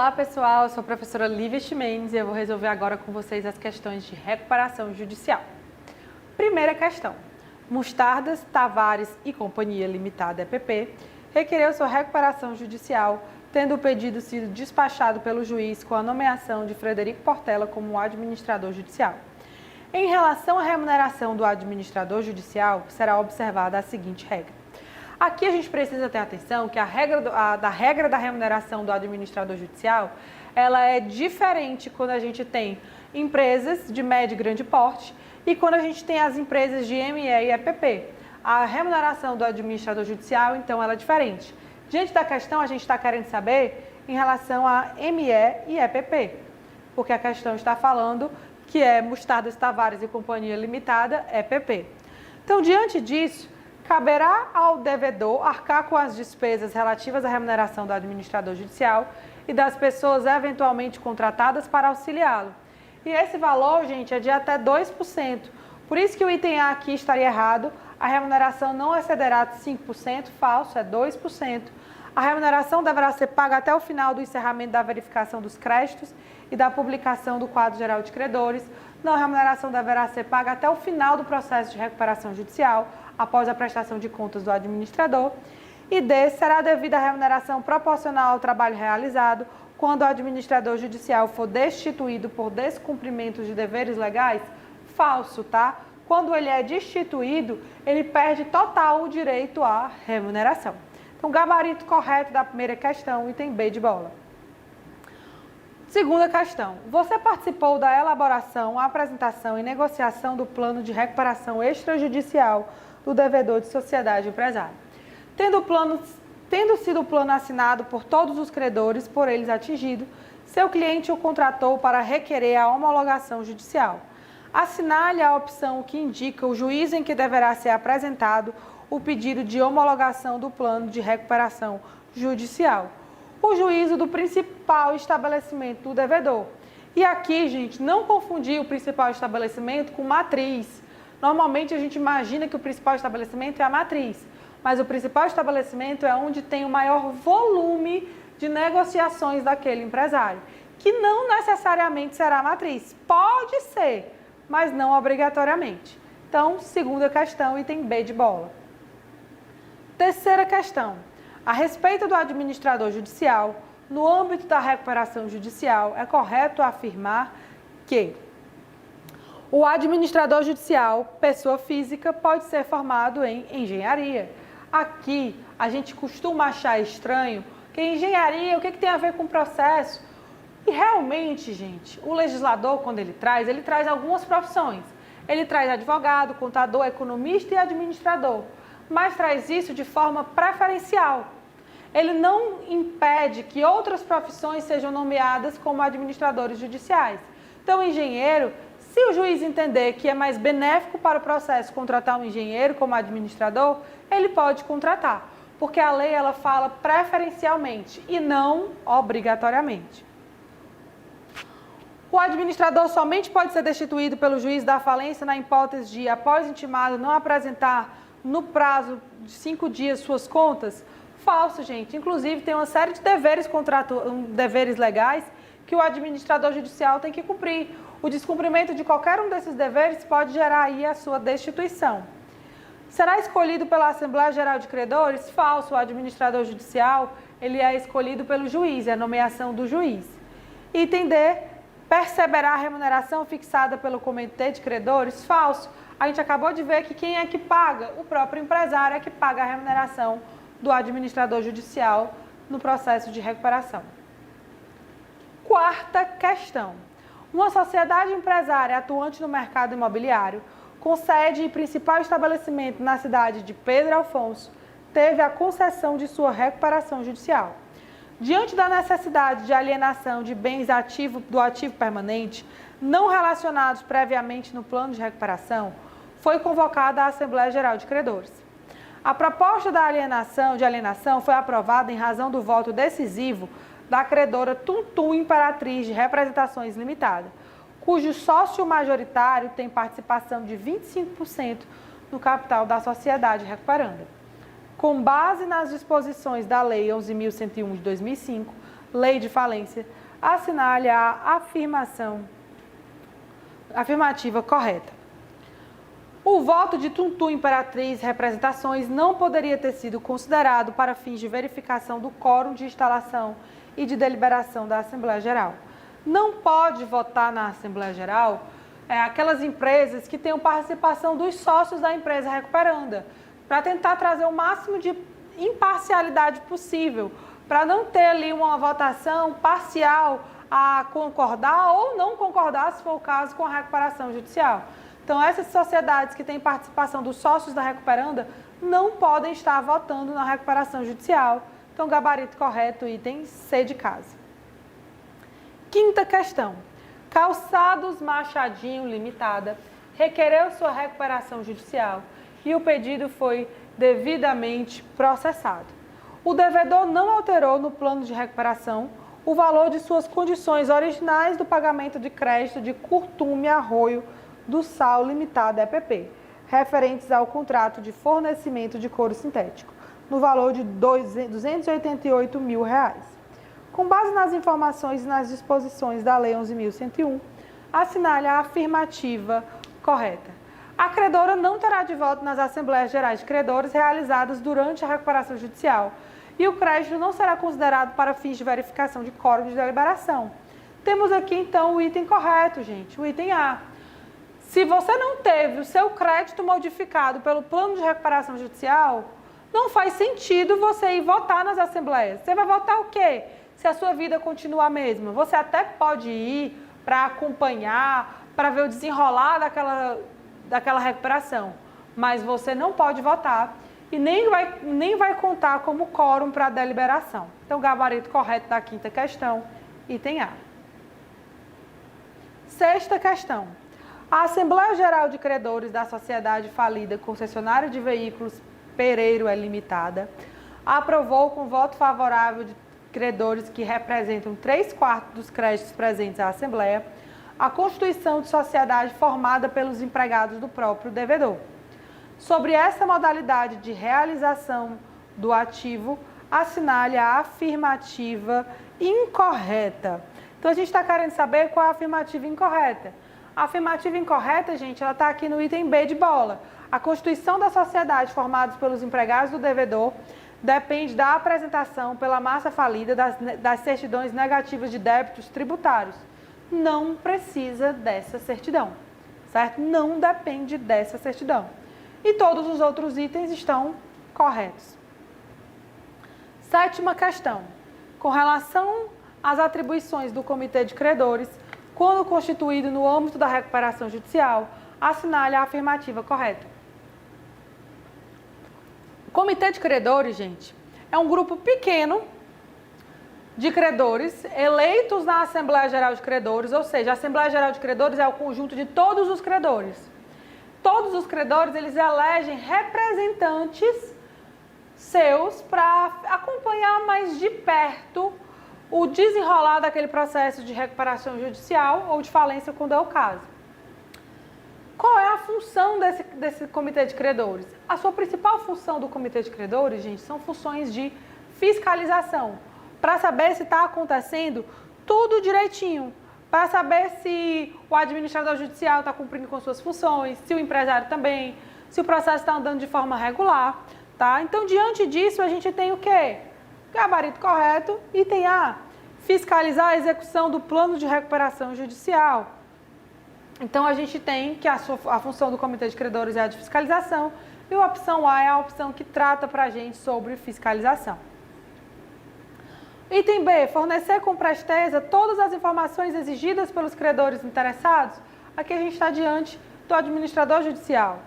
Olá pessoal, eu sou a professora Lívia Ximenes e eu vou resolver agora com vocês as questões de recuperação judicial. Primeira questão. Mostardas, Tavares e Companhia Limitada, EPP, requereu sua recuperação judicial, tendo o pedido sido despachado pelo juiz com a nomeação de Frederico Portela como administrador judicial. Em relação à remuneração do administrador judicial, será observada a seguinte regra. Aqui a gente precisa ter atenção que a regra da remuneração do administrador judicial, ela é diferente quando a gente tem empresas de médio e grande porte e quando a gente tem as empresas de ME e EPP. A remuneração do administrador judicial, então, ela é diferente. Diante da questão, a gente está querendo saber em relação a ME e EPP, porque a questão está falando que é Mostardas, Tavares e Companhia Limitada, EPP. Então, diante disso, caberá ao devedor arcar com as despesas relativas à remuneração do administrador judicial e das pessoas eventualmente contratadas para auxiliá-lo. E esse valor, gente, é de até 2%. Por isso que o item A aqui estaria errado. A remuneração não excederá de 5%, falso, é 2%. A remuneração deverá ser paga até o final do encerramento da verificação dos créditos e da publicação do quadro geral de credores. Não, a remuneração deverá ser paga até o final do processo de recuperação judicial, após a prestação de contas do administrador. E D, será devida a remuneração proporcional ao trabalho realizado quando o administrador judicial for destituído por descumprimento de deveres legais? Falso, tá? Quando ele é destituído, ele perde total o direito à remuneração. Então, gabarito correto da primeira questão, item B de bola. Segunda questão. Você participou da elaboração, apresentação e negociação do plano de recuperação extrajudicial do devedor de sociedade empresária. Tendo sido o plano assinado por todos os credores por eles atingido, seu cliente o contratou para requerer a homologação judicial. Assinale a opção que indica o juiz em que deverá ser apresentado o pedido de homologação do plano de recuperação judicial. O juízo do principal estabelecimento do devedor. E aqui, gente, não confundir o principal estabelecimento com matriz. Normalmente a gente imagina que o principal estabelecimento é a matriz, mas o principal estabelecimento é onde tem o maior volume de negociações daquele empresário, que não necessariamente será a matriz. Pode ser, mas não obrigatoriamente. Então, segunda questão, item B de bola. Terceira questão. A respeito do administrador judicial, no âmbito da recuperação judicial, é correto afirmar que o administrador judicial, pessoa física, pode ser formado em engenharia. Aqui, a gente costuma achar estranho que engenharia, o que tem a ver com processo? E realmente, gente, o legislador, quando ele traz algumas profissões. Ele traz advogado, contador, economista e administrador, mas traz isso de forma preferencial. Ele não impede que outras profissões sejam nomeadas como administradores judiciais. Então, o engenheiro, se o juiz entender que é mais benéfico para o processo contratar um engenheiro como administrador, ele pode contratar, porque a lei ela fala preferencialmente e não obrigatoriamente. O administrador somente pode ser destituído pelo juiz da falência na hipótese de, após intimado, não apresentar no prazo de 5 dias suas contas? Falso, gente. Inclusive, tem uma série de deveres legais que o administrador judicial tem que cumprir. O descumprimento de qualquer um desses deveres pode gerar aí a sua destituição. Será escolhido pela Assembleia Geral de Credores? Falso. O administrador judicial, ele é escolhido pelo juiz, é a nomeação do juiz. Item D, perceberá a remuneração fixada pelo Comitê de Credores? Falso. A gente acabou de ver que quem é que paga? O próprio empresário é que paga a remuneração do administrador judicial no processo de recuperação. Quarta questão. Uma sociedade empresária atuante no mercado imobiliário, com sede e principal estabelecimento na cidade de Pedro Afonso, teve a concessão de sua recuperação judicial. Diante da necessidade de alienação de bens do ativo permanente, não relacionados previamente no plano de recuperação, foi convocada a Assembleia Geral de Credores. A proposta de alienação foi aprovada em razão do voto decisivo da credora Tuntum Imperatriz de Representações Limitada, cujo sócio majoritário tem participação de 25% no capital da sociedade recuperanda. Com base nas disposições da Lei 11.101 de 2005, lei de falência, assinale a afirmativa correta. O voto de Tuntum Imperatriz Representações não poderia ter sido considerado para fins de verificação do quórum de instalação e de deliberação da Assembleia Geral. Não pode votar na Assembleia Geral aquelas empresas que tenham participação dos sócios da empresa recuperanda, para tentar trazer o máximo de imparcialidade possível, para não ter ali uma votação parcial a concordar ou não concordar, se for o caso, com a recuperação judicial. Então, essas sociedades que têm participação dos sócios da recuperanda não podem estar votando na recuperação judicial. Então, gabarito correto, item C de casa. Quinta questão. Calçados Machadinho Limitada requereu sua recuperação judicial e o pedido foi devidamente processado. O devedor não alterou no plano de recuperação o valor de suas condições originais do pagamento de crédito de Curtume Arroio do Sal Limitada EPP, referentes ao contrato de fornecimento de couro sintético, no valor de R$ 288 mil. Com base nas informações e nas disposições da Lei 11.101, assinale a afirmativa correta. A credora não terá de voto nas Assembleias Gerais de Credores realizadas durante a recuperação judicial e o crédito não será considerado para fins de verificação de quórum de deliberação. Temos aqui, então, o item correto, gente, o item A. Se você não teve o seu crédito modificado pelo plano de recuperação judicial, não faz sentido você ir votar nas assembleias. Você vai votar o quê? Se a sua vida continua a mesma. Você até pode ir para acompanhar, para ver o desenrolar daquela recuperação, mas você não pode votar e nem vai contar como quórum para a deliberação. Então, gabarito correto da quinta questão, item A. Sexta questão. A Assembleia Geral de Credores da Sociedade Falida Concessionária de Veículos Pereiro Limitada aprovou com voto favorável de credores que representam 3/4 dos créditos presentes à Assembleia a constituição de sociedade formada pelos empregados do próprio devedor. Sobre essa modalidade de realização do ativo, assinale a afirmativa incorreta. Então, a gente está querendo saber qual é a afirmativa incorreta. A afirmativa incorreta, gente, ela está aqui no item B de bola. A constituição da sociedade formada pelos empregados do devedor depende da apresentação pela massa falida das certidões negativas de débitos tributários. Não precisa dessa certidão, certo? Não depende dessa certidão. E todos os outros itens estão corretos. Sétima questão. Com relação às atribuições do Comitê de Credores, quando constituído no âmbito da recuperação judicial, assinale a afirmativa correta. O Comitê de Credores, gente, é um grupo pequeno de credores eleitos na Assembleia Geral de Credores, ou seja, a Assembleia Geral de Credores é o conjunto de todos os credores. Todos os credores, eles elegem representantes seus para acompanhar mais de perto o desenrolar daquele processo de recuperação judicial ou de falência, quando é o caso. Qual é a função desse Comitê de Credores? A sua principal função do Comitê de Credores, gente, são funções de fiscalização, para saber se está acontecendo tudo direitinho, para saber se o administrador judicial está cumprindo com suas funções, se o empresário também, se o processo está andando de forma regular, tá? Então, diante disso, a gente tem o quê? Gabarito correto, item A, fiscalizar a execução do plano de recuperação judicial. Então, a gente tem que a função do Comitê de Credores é a de fiscalização e a opção A é a opção que trata para a gente sobre fiscalização. Item B, fornecer com presteza todas as informações exigidas pelos credores interessados. Aqui a gente está diante do administrador judicial.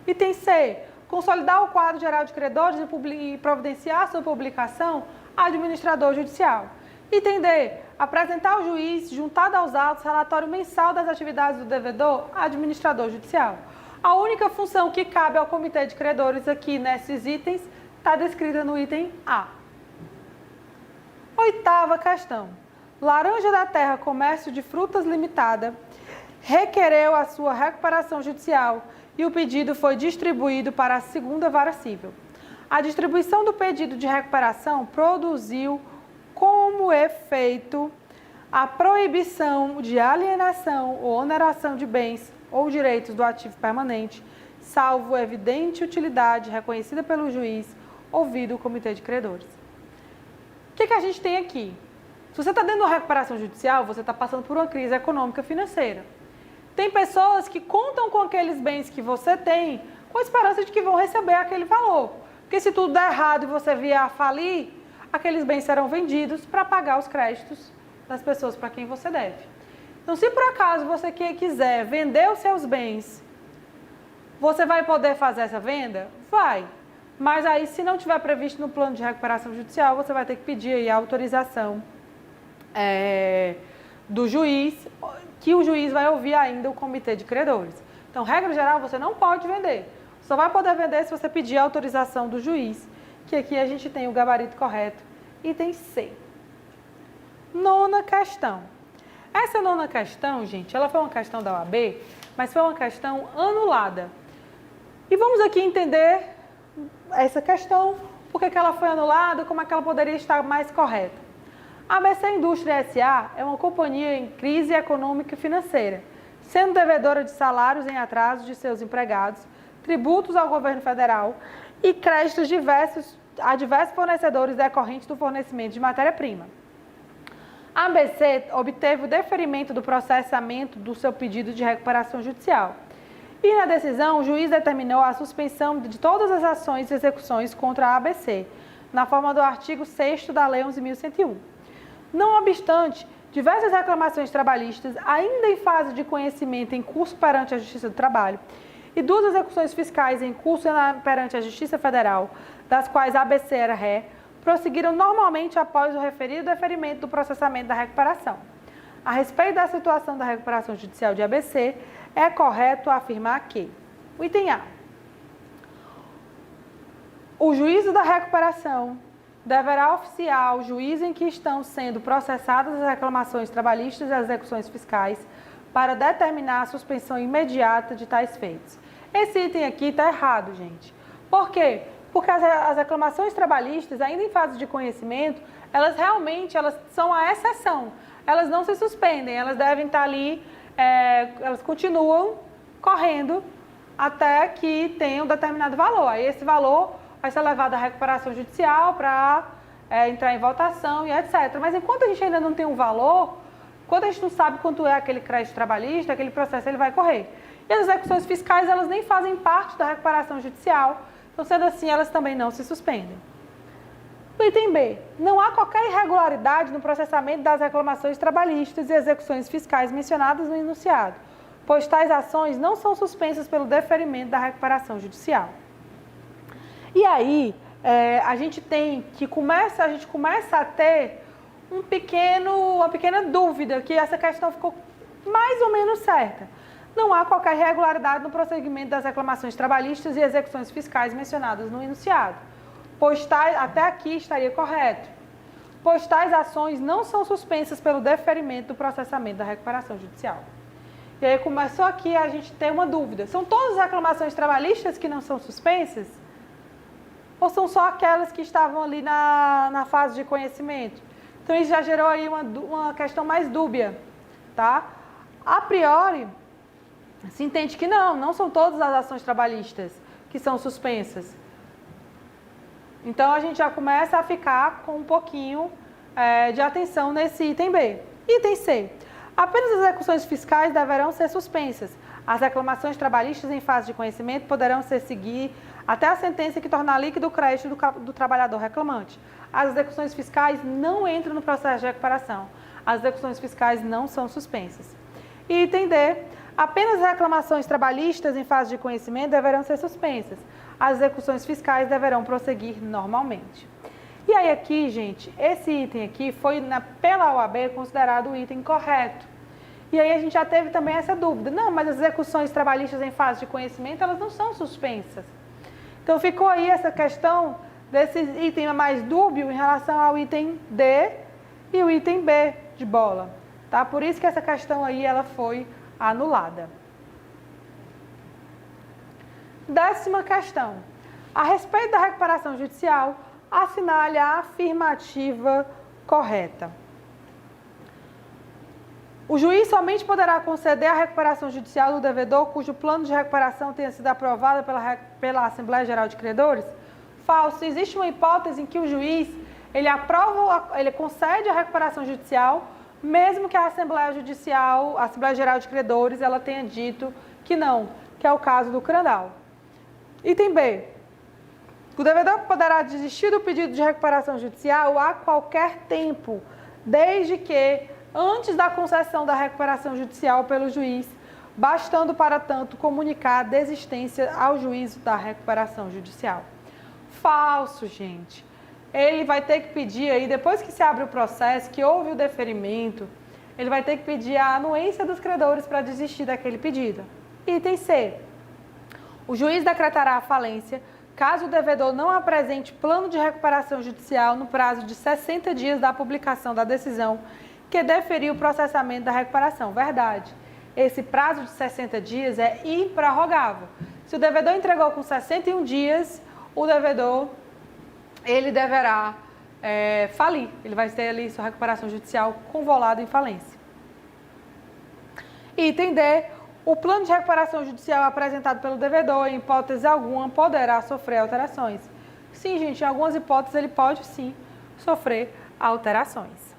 Item C, consolidar o quadro geral de credores e providenciar sua publicação, administrador judicial. Item D, apresentar ao juiz, juntado aos autos, relatório mensal das atividades do devedor, administrador judicial. A única função que cabe ao Comitê de Credores aqui nesses itens está descrita no item A. Oitava questão. Laranja da Terra Comércio de Frutas Limitada requereu a sua recuperação judicial e o pedido foi distribuído para a segunda vara civil. A distribuição do pedido de recuperação produziu como efeito a proibição de alienação ou oneração de bens ou direitos do ativo permanente, salvo evidente utilidade reconhecida pelo juiz, ouvido o comitê de credores. O que a gente tem aqui? Se você está dentro de uma recuperação judicial, você está passando por uma crise econômica financeira. Tem pessoas que contam com aqueles bens que você tem com a esperança de que vão receber aquele valor. Porque se tudo der errado e você vier a falir, aqueles bens serão vendidos para pagar os créditos das pessoas para quem você deve. Então, se por acaso você quiser vender os seus bens, você vai poder fazer essa venda? Vai. Mas aí, se não tiver previsto no plano de recuperação judicial, você vai ter que pedir aí a autorização do juiz, que o juiz vai ouvir ainda o comitê de credores. Então, regra geral, você não pode vender. Só vai poder vender se você pedir a autorização do juiz, que aqui a gente tem o gabarito correto, item C. Nona questão. Essa nona questão, gente, ela foi uma questão da OAB, mas foi uma questão anulada. E vamos aqui entender essa questão, por que ela foi anulada, como é que ela poderia estar mais correta. A ABC Indústria S.A. é uma companhia em crise econômica e financeira, sendo devedora de salários em atraso de seus empregados, tributos ao governo federal e créditos a diversos fornecedores decorrentes do fornecimento de matéria-prima. A ABC obteve o deferimento do processamento do seu pedido de recuperação judicial. E na decisão, o juiz determinou a suspensão de todas as ações e execuções contra a ABC, na forma do artigo 6º da Lei 11.101. Não obstante, diversas reclamações trabalhistas, ainda em fase de conhecimento em curso perante a Justiça do Trabalho, e 2 execuções fiscais em curso perante a Justiça Federal, das quais a ABC era ré, prosseguiram normalmente após o referido deferimento do processamento da recuperação. A respeito da situação da recuperação judicial de ABC, é correto afirmar que, o item A, o juízo da recuperação deverá oficiar ao juiz em que estão sendo processadas as reclamações trabalhistas e as execuções fiscais para determinar a suspensão imediata de tais feitos. Esse item aqui está errado, gente. Por quê? Porque as reclamações trabalhistas, ainda em fase de conhecimento, elas são a exceção. Elas não se suspendem, elas devem estar ali, elas continuam correndo até que tenham um determinado valor. Aí esse valor vai ser levado à recuperação judicial para entrar em votação e etc. Mas enquanto a gente ainda não tem um valor, quando a gente não sabe quanto é aquele crédito trabalhista, aquele processo ele vai correr. E as execuções fiscais, elas nem fazem parte da recuperação judicial, então sendo assim, elas também não se suspendem. No item B, não há qualquer irregularidade no processamento das reclamações trabalhistas e execuções fiscais mencionadas no enunciado, pois tais ações não são suspensas pelo deferimento da recuperação judicial. E aí, a gente começa a ter uma pequena dúvida, que essa questão ficou mais ou menos certa. Não há qualquer irregularidade no prosseguimento das reclamações trabalhistas e execuções fiscais mencionadas no enunciado, pois até aqui estaria correto, pois tais ações não são suspensas pelo deferimento do processamento da recuperação judicial. E aí começou aqui a gente ter uma dúvida. São todas as reclamações trabalhistas que não são suspensas? Ou são só aquelas que estavam ali na fase de conhecimento? Então isso já gerou aí uma questão mais dúbia, tá? A priori, se entende que não são todas as ações trabalhistas que são suspensas. Então, a gente já começa a ficar com um pouquinho de atenção nesse item B. Item C. Apenas as execuções fiscais deverão ser suspensas. As reclamações trabalhistas em fase de conhecimento poderão se seguir até a sentença que tornar líquido o crédito do trabalhador reclamante. As execuções fiscais não entram no processo de recuperação. As execuções fiscais não são suspensas. E item D. Apenas as reclamações trabalhistas em fase de conhecimento deverão ser suspensas. As execuções fiscais deverão prosseguir normalmente. E aí aqui, gente, esse item aqui foi, pela OAB, considerado o item correto. E aí a gente já teve também essa dúvida. Não, mas as execuções trabalhistas em fase de conhecimento, elas não são suspensas. Então ficou aí essa questão desse item mais dúbio em relação ao item D e o item B de bola. Tá? Por isso que essa questão aí ela foi anulada. 10ª questão. A respeito da recuperação judicial, assinale a afirmativa correta. O juiz somente poderá conceder a recuperação judicial do devedor cujo plano de recuperação tenha sido aprovado pela Assembleia Geral de Credores? Falso. Existe uma hipótese em que o juiz ele concede a recuperação judicial, mesmo que a Assembleia Geral de Credores, ela tenha dito que não, que é o caso do Crandall. Item B. O devedor poderá desistir do pedido de recuperação judicial a qualquer tempo, desde que antes da concessão da recuperação judicial pelo juiz, bastando, para tanto, comunicar a desistência ao juízo da recuperação judicial. Falso, gente. Ele vai ter que pedir aí, depois que se abre o processo, que houve o deferimento, ele vai ter que pedir a anuência dos credores para desistir daquele pedido. Item C. O juiz decretará a falência caso o devedor não apresente plano de recuperação judicial no prazo de 60 dias da publicação da decisão que deferiu o processamento da recuperação. Verdade. Esse prazo de 60 dias é improrrogável. Se o devedor entregou com 61 dias, o devedor ele deverá falir. Ele vai ter ali sua recuperação judicial convolada em falência. Item D. O plano de recuperação judicial apresentado pelo devedor, em hipótese alguma, poderá sofrer alterações. Sim, gente, em algumas hipóteses ele pode sim sofrer alterações.